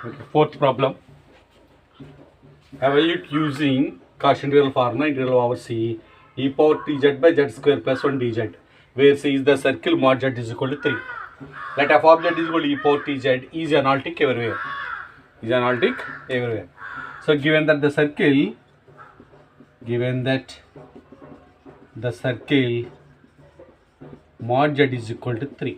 Okay, fourth problem. Evaluate using Cauchy integral formula integral over C e power tz by z square plus 1 dz, where C is the circle mod z is equal to 3. Let f of z is equal to e power tz is analytic everywhere. Is analytic everywhere. So given that the circle mod z is equal to 3,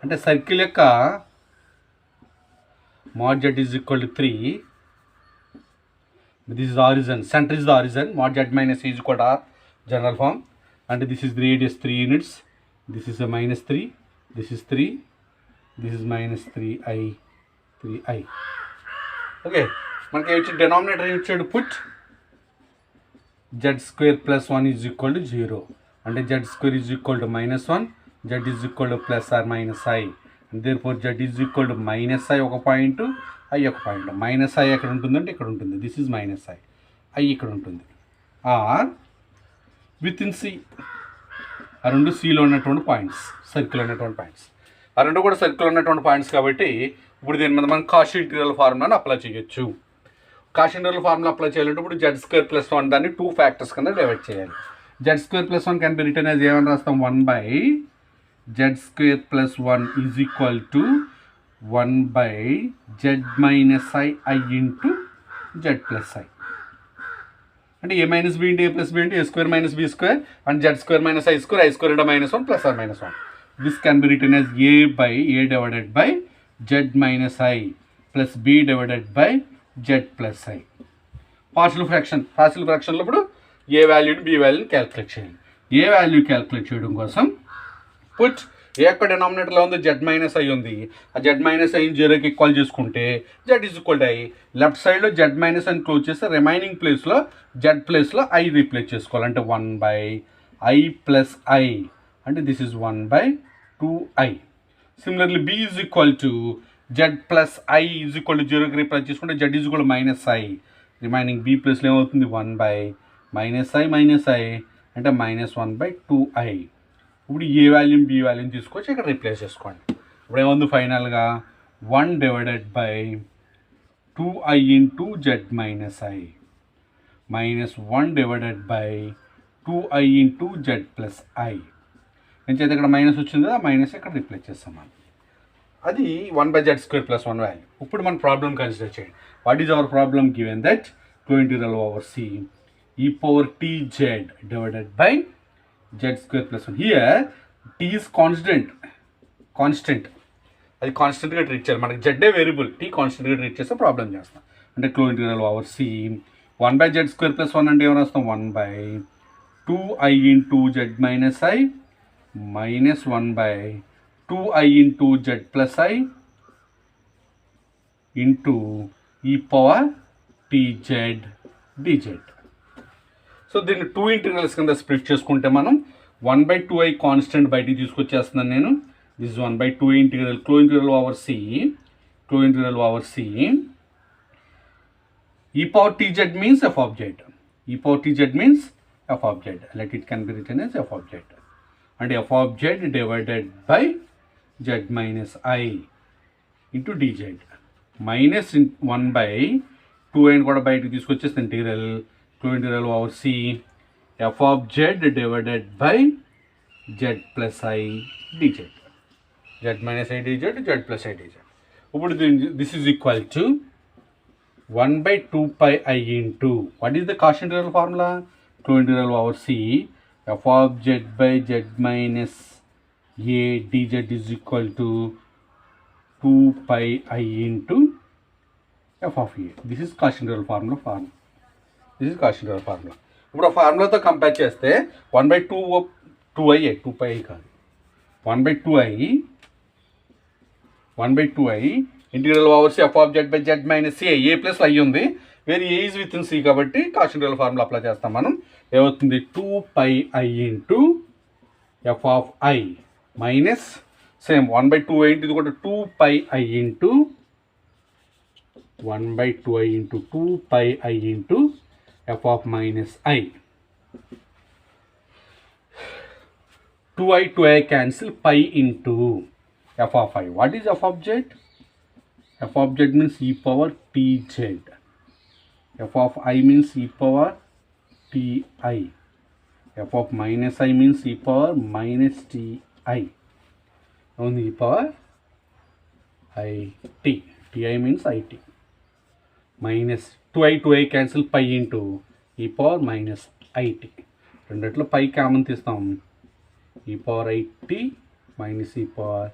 అంటే circle యొక్క mod z is equal to 3. This is the origin, center is the origin, mod z minus e is equal to r, general form, and this is the radius 3 units, this is a minus 3, this is 3, this is minus 3i. Okay, మనకి వచ్చి denominator ఇచ్చాడు, put z square plus 1 is equal to 0, అంటే z square is equal to minus 1, z is equal to plus or minus I, and therefore z is equal to minus I ఒక point, I ఒక point. Minus I ఎక్కడ ఉంటుందంటే ఇక్కడ ఉంటుంది, this is minus I ఇక్కడ ఉంటుంది. Are with in C, ఆ రెండు సిలో ఉన్నటువంటి పాయింట్స్, సర్కిల్ ఉన్నటువంటి పాయింట్స్, ఆ రెండు కూడా సర్కిల్ ఉన్నటువంటి పాయింట్స్ కాబట్టి ఇప్పుడు దీని మీద మనం కాషీ ఇంటిగ్రల్ ఫార్ములాని అప్లై చేయొచ్చు. కాషీ ఇంటిగ్రల్ ఫార్ములా అప్లై చేయాలంటే ఇప్పుడు జెడ్ స్క్వేర్ ప్లస్ 1 దాన్ని 2 ఫ్యాక్టర్స్ కింద డివైడ్ చేయాలి. Z square plus 1 can be written as ఏమని రాస్తాం, 1 by z square plus 1 is equal to 1 by z minus I into z plus I. అంటే a minus b into a plus b into a square minus b square and z square minus I square into minus 1 plus or minus 1. This can be written as a by a divided by z minus I plus b divided by z plus I. Partial ఫ్రాక్షన్లో ఇప్పుడు ఏ వాల్యూని B వాల్యూని calculate చేయాలి. ఏ value calculate చేయడం కోసం put a యొక్క డినామినేటర్లో ఉంది, జెడ్ మైనస్ ఐ ఉంది, ఆ జెడ్ మైనస్ ఐని జీరోకి ఈక్వల్ చేసుకుంటే z is equal to i. Left సైడ్లో జెడ్ మైనస్ ఐని క్లోజ్ చేస్తే రిమైనింగ్ ప్లేస్లో జెడ్ ప్లేస్లో ఐ రీప్లేస్ చేసుకోవాలి. అంటే 1 బై ఐ ప్లస్ ఐ, అంటే this is 1 by 2i. Similarly b is equal to z plus i is equal to జీరోకి replace చేసుకుంటే z is equal to minus i. Remaining b ప్లేస్లో ఏమవుతుంది, 1 by minus i అంటే minus 1 by 2i. ఇప్పుడు a volume B volume తీసుకొచ్చి ఇక్కడ replace చేసుకోండి. ఇప్పుడు ఏముంది ఫైనల్గా 1 divided by 2i into z minus i minus 1 divided by 2i into z plus I. నేను చేత ఇక్కడ మైనస్ వచ్చింది కదా, మైనస్ ఇక్కడ రీప్లేస్ చేస్తాం. అది 1 by z square plus 1 value. ఇప్పుడు మన ప్రాబ్లం కన్సిడర్ చేయండి. What is our problem? Given that flow integral over c e power t z divided by z square plus 1. Here t is constant. అది కాన్స్టెంట్గా treat చేయాలి. మనకి జెడ్డే variable, t కాన్స్టెంట్గా treat చేస్తే ప్రాబ్లం చేస్తాం. అంటే close integral over c 1 by z square plus 1 అంటే ఏమైనా వస్తాం, 1 by 2i into z minus i minus 1 by 2i into z plus i into e power t z d z. So దీన్ని 2 integrals కింద split చేసుకుంటే మనం 1 by 2i constant బయటికి తీసుకొచ్చేస్తున్నాను నేను. This is 1 by 2i integral close integral over c e power tz means f of z. E power tz means f of z. Let it can be written as f of z. అంటే f of z divided by z minus i into dz minus 1 by 2i కూడా బయటికి తీసుకొచ్చేస్తే integral over c f of z divided by z plus i d z, z minus I d z, z plus i d z. ఇప్పుడు this is equal to 1 by 2πi into what is the Cauchy integral formula? Flow integral over c f of z by z minus a d z is equal to 2πi into f of a. This is Cauchy integral formula. This is Cauchy integral formula. ఇప్పుడు ఆ ఫార్ములాతో compare చేస్తే 1 by 2i కాదు, 1 by 2i integral over c f of z by z minus a plus i ఉంది, వేరే a is within c కాబట్టి Cauchy integral formula apply చేస్తాం మనం. ఏమవుతుంది, 2πi into f of i minus same 1 by 2i ఇది కూడా 2πi into 1 by 2i into 2πi into f of minus I. 2i cancel, pi into f of I. What is f of z? f of z means e power tz, f of I means e power ti, f of minus I means e power minus ti, on e power it, ti means it, minus 2i cancel pi into e power minus it, రెండిట్లో పై common తీస్తాం, e power it minus e power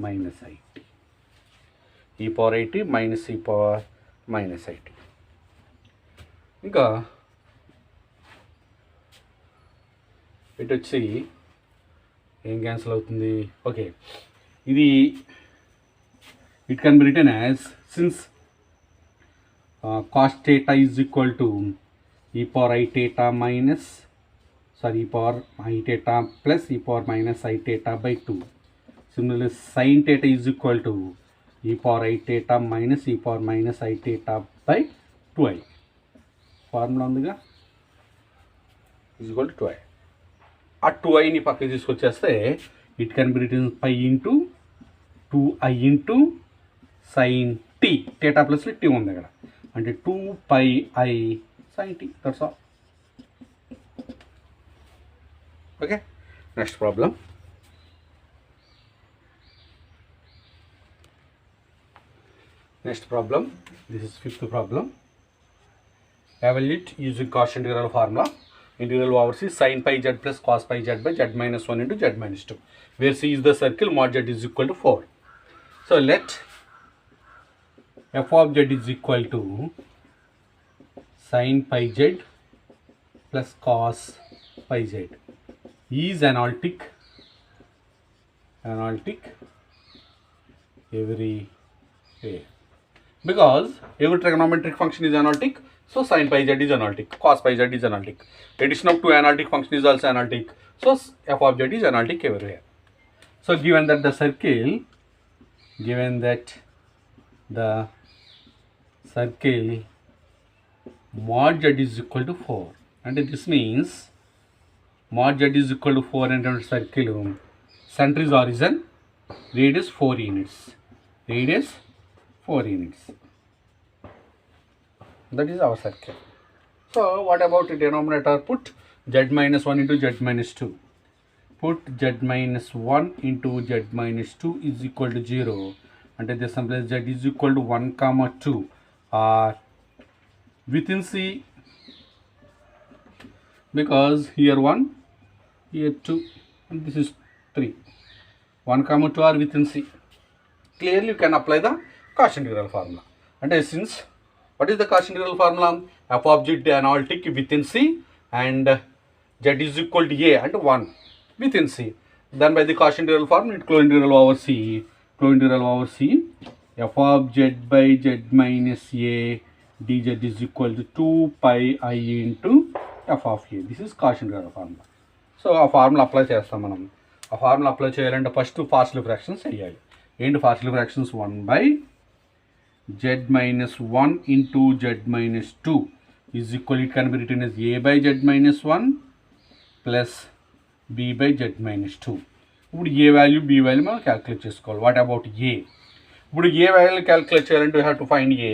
minus it, e power it minus e power minus it. ఇంకా ఇటు వచ్చి ఏం cancel అవుతుంది, okay ఇది it can be written as since cos theta is equal to e power I theta minus e power I theta plus e power minus I theta by 2. Similarly sin theta is equal to e power I theta minus e power minus I theta by 2i. Formula ఉందిగా, is equal to 2i. ఆ 2iని పక్కకి తీసుకొచ్చేస్తే it can be written pi into 2i into sine t, theta plus t ఉంది అక్కడ, అంటే 2 pi sin t. That's all. Okay, next problem. This is fifth problem. Evaluate using Cauchy integral formula. Integral over c sin pi z plus cos pi z by z minus 1 into z minus 2, where c is the circle, mod z is equal to 4. So let f of z is equal to sin pi z plus cos pi z is analytic every way, because every trigonometric function is analytic. So sin pi z is analytic, cos pi z is analytic, addition of two analytic function is also analytic. So f of z is analytic everywhere. So given that the circle mod z is equal to 4, and this means mod z is equal to 4 and circle center is origin, radius 4 units, that is our circle. So what about the denominator? Put z minus 1 into z minus 2. Put z minus 1 into z minus 2 is equal to 0, and this place z is equal to 1 comma 2 are within c, because here 1, here 2, and this is 3. 1 comma 2 are within c. Clearly you can apply the Cauchy integral formula. And since what is the Cauchy integral formula? F of z analytic within c and z is equal to a and 1 within c. Then by the Cauchy integral formula, it flow integral over c, f of z by z minus a dz is equal to 2 pi I into f of a. This is Cauchy integral formula. So ఆ formula apply చేస్తాం మనం. ఆ formula apply చేయాలంటే first partial fractions చేయాలి. ఏంటి partial fractions? 1 by z minus 1 into z minus 2 is equal, it can be written as a by z minus 1 plus b by z minus 2. ఇప్పుడు ఏ value B value మనం calculate చేసుకోవాలి. What about a? ఇప్పుడు ఏ value calculate చేయాలంటే we have to find a.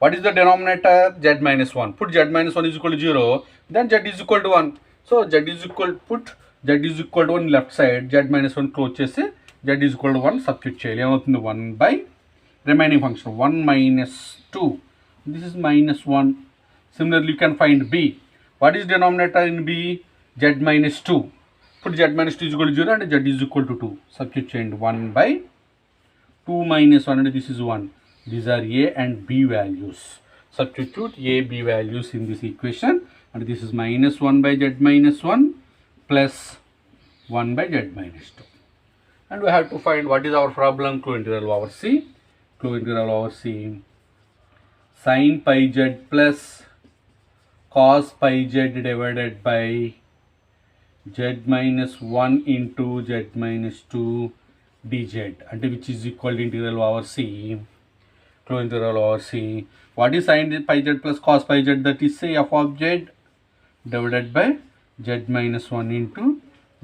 What is the denominator? z minus 1. Put z minus 1 is equal to 0, then z is equal to 1. So z is equal, put z is equal to 1 left side, z minus 1 close చేసి z is equal to 1 substitute చేయాలి. ఏమవుతుంది? 1 by remaining function 1 minus 2. This is minus 1. Similarly you can find b. What is denominator in b? Z minus 2. Put z minus 2 is equal to 0 and z is equal to 2. Substitute change 1 by 2 minus 1, and this is 1. These are a and b values. Substitute a, b values in this equation, and this is minus 1 by z minus 1 plus 1 by z minus 2. And we have to find what is our problem? Flow integral over c. Flow integral over c. Sin pi z plus cos pi z divided by z minus 1 into z minus 2 dz, and which is equal to integral over c. Flow integral over c. What is sin pi z plus cos pi z? That is say f of z divided by z minus 1 into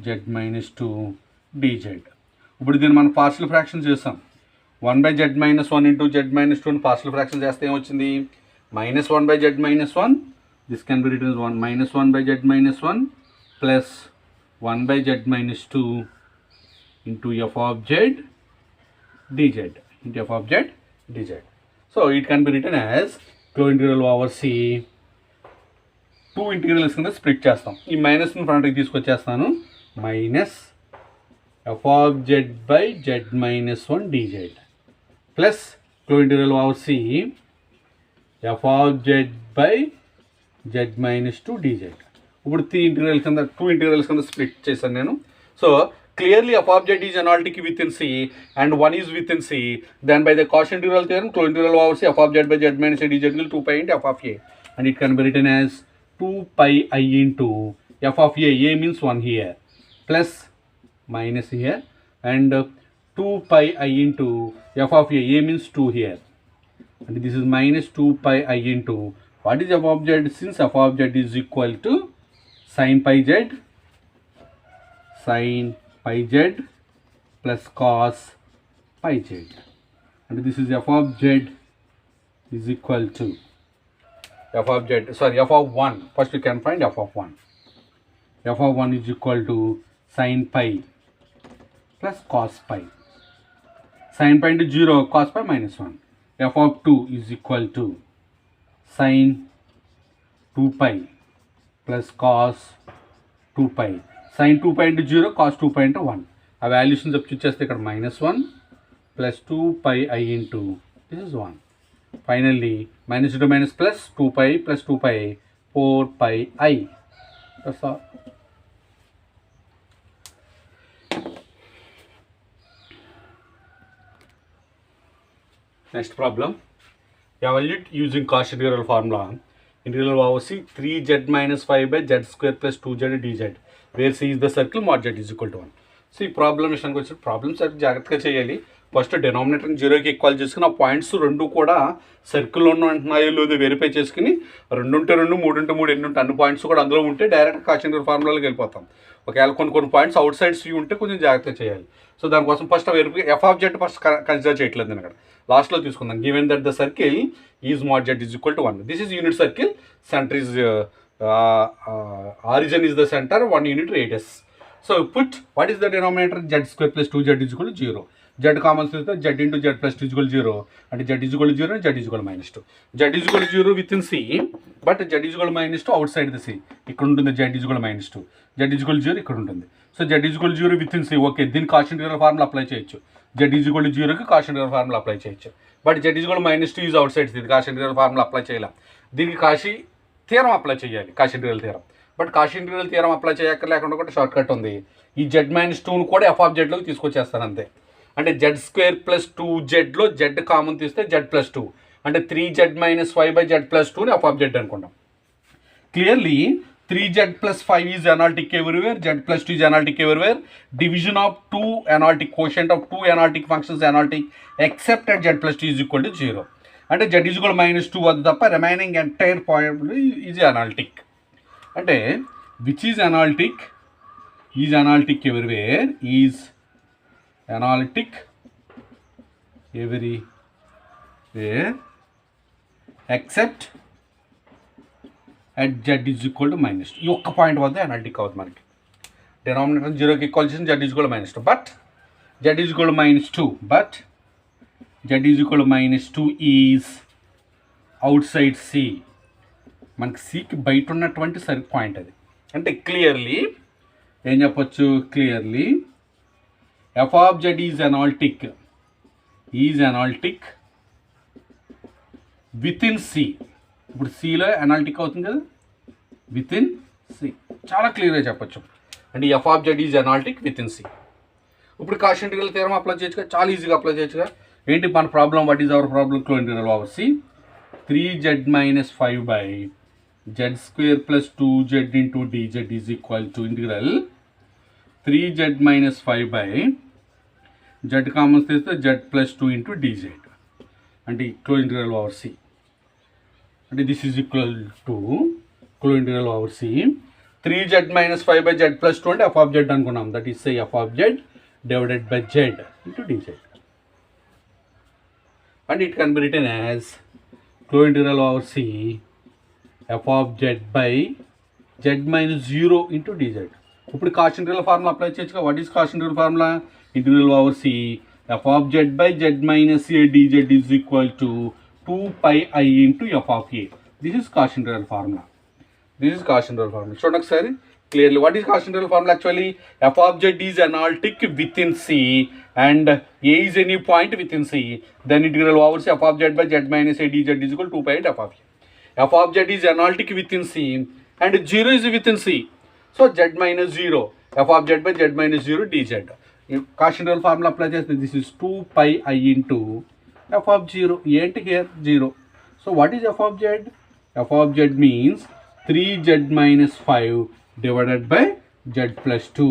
z minus 2 dz. ఇప్పుడు దీన్ని మనం partial fraction చేస్తాం. 1/z-1 into z-2 partial fraction చేస్తే ఏమొచ్చింది -1/z-1. This can be return -1/z-1 plus 1/z-2 into f of z dz into f of z dz. So it can be written as flow integral over c 2 integrals కింద split చేస్తాం. ఈ minus ఫ్రంట్కి తీసుకొచ్చేస్తాను minus f of z by z-1 dz plus flow integral over c f of z by z-2 dz. ఇప్పుడు 2 integrals కింద split చేశాను నేను. So clearly f of z is analytic within C and 1 is within C, then by the Cauchy integral theorem, flow integral over C f of z by z-a dz will 2 pi into f of a, and it can be written as 2 pi I into f of a means 1 here, plus minus here, and 2 pi I into f of a means 2 here, and this is minus 2 pi I into, what is f of z? Since f of z is equal to sin pi z pi z plus cos pi z, and this is f of z is equal to f of 1. First we can find f of 1. F of 1 is equal to sin pi plus cos pi. Sin pi into 0, cos pi minus 1. F of 2 is equal to sin 2 pi plus cos 2 pi. Sin 2 pi into 0, cos 2 pi into 1. ఆ valuation substitute ఇక్కడ -1 plus 2 pi I into this is 1. Finally minus into minus plus 2 pi plus 2 pi 4 pi I. That's all. Next problem. Evaluate using Cauchy integral formula. Integral over c 3z minus 5 by z square plus 2z dz, where c is the circle, mod z is equal to 1. So ఈ problem విషయానికి వచ్చి problems జాగ్రత్తగా చేయాలి. First డినామినేటర్ని 0కి equal చేసుకుని ఆ points రెండు కూడా సర్కిల్లో ఉంటున్నాయో లేదో వెరిఫై చేసుకుని 2 ఉంటే 2, 3 ఉంటే 3, ఎన్ని ఉంటే అన్ని పాయింట్స్ కూడా అందులో ఉంటే డైరెక్ట్ Cauchy integral ఫార్ములాలోకి వెళ్ళిపోతాం. ఒకవేళ కొన్ని పాయింట్స్ అవుట్ సైడ్ సి ఉంటే కొంచెం జాగ్రత్తగా చేయాలి. సో దానికోసం first verify F of Z first consider చేయట్లేదు నేను ఇక్కడ లాస్ట్లో తీసుకుందాం. Given that the circle is mod z is equal to 1. This is unit circle, center is origin is the center, 1 unit radius. So put what is the denominator, z square plus 2z is equal to 0. Z common is z into z plus 2 is equal to 0, and z is equal to 0 and z is equal to -2. Z is equal to 0 within C, but z is equal to -2 outside the C. ఇక్కడ ఉంటుంది z is equal to -2, z is equal to 0 ఇక్కడ ఉంటుంది. So z is equal to 0 within C. Okay, దీని Cauchy integral formula apply చేయొచ్చు. z is equal to 0కి Cauchy integral formula apply చేయొచ్చు. But z is equal to -2 is outside. ఇది Cauchy integral formula apply చేయలేం. దీనికి Cauchy theorem apply చేయాలి, Cauchy integral theorem. But Cauchy integral theorem apply చేయక్కర్లేకుండా కూడా short cut ఉంది. ఈ z-2ను కూడా f of z లోకి తీసుకొచ్చేస్తాను అంతే. అంటే z² ప్లస్ 2zలో z కామన్ తీస్తే z+2, అంటే 3z - 5 by z+2ని f of z అనుకుంటాం. Clearly 3z plus 5 is analytic everywhere, z+2 is analytic everywhere. Division of 2 analytic, quotient of 2 analytic functions analytic except at z+2 is equal to 0. అంటే z is equal to -2 వద్ద తప్ప remaining entire point is analytic. అంటే which is analytic everywhere, is analytic everywhere except at z is equal to -2. ఈ ఒక్క point వద్ద analytic అవుతుంది మనకి. Denominator 0కి ఈక్వల్ చేసి z is equal to -2, but z is equal to -2, but z is equal to -2 is out side C. మనకి Cకి బయట ఉన్నటువంటి సరి పాయింట్ అది. అంటే క్లియర్లీ ఏం చెప్పొచ్చు, clearly f of z is analytic with in C. ఇప్పుడు Cలో అనాలిటిక్ అవుతుంది కదా, విత్ ఇన్ C. చాలా క్లియర్గా చెప్పొచ్చు. అంటే f of z is analytic with in C. ఇప్పుడు Cauchy integral థియరం అప్లై చేయొచ్చుగా, చాలా ఈజీగా అప్లై చేయొచ్చుగా. ఏంటి మన problem, what is our problem? Flow integral over C 3z - 5 by z² plus 2z into dz is equal to integral 3z - 5 by z common తీస్తే z+2 into dz, అంటే flow integral over C. అంటే this is equal to flow integral over C 3z - 5 by z+2 అంటే f of z అనుకున్నాం. That is f of z divided by z into dz. and it can be written as closed integral over C f of z by z minus 0 into dz. ఇప్పుడు Cauchy integral formula apply చేయొచ్చుగా. What is Cauchy integral formula? Integral over c f of z by z minus a dz is equal to 2πi into f of a. This is Cauchy integral formula. This is Cauchy integral formula. చూడండి ఒకసారి clearly. What is cost integral formula? Actually, f of z is analytic within C and a is any point within C. Then integral over C f of z by z minus a dz is equal to 2π into f of a. F of z is analytic within C and 0 is within C. So z minus 0. F of z by z minus 0 dz. Cost integral formula apply చేస్తే this is 2πi into f of 0. ఏంటి here 0. So what is f of z? F of z means 3z minus 5 divided by z plus 2.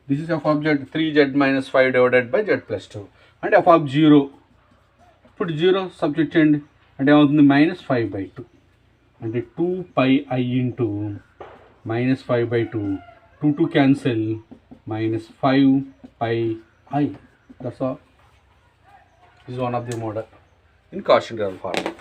This is f of z, 3z minus 5 divided by z plus 2. And f of 0, put 0 substitute చేయండి అంటే ఏమవుతుంది minus 5 by 2 అంటే 2πi into minus 5 by 2, 2 cancel, minus 5πi. That's all. This is one of the model in cost integral formula.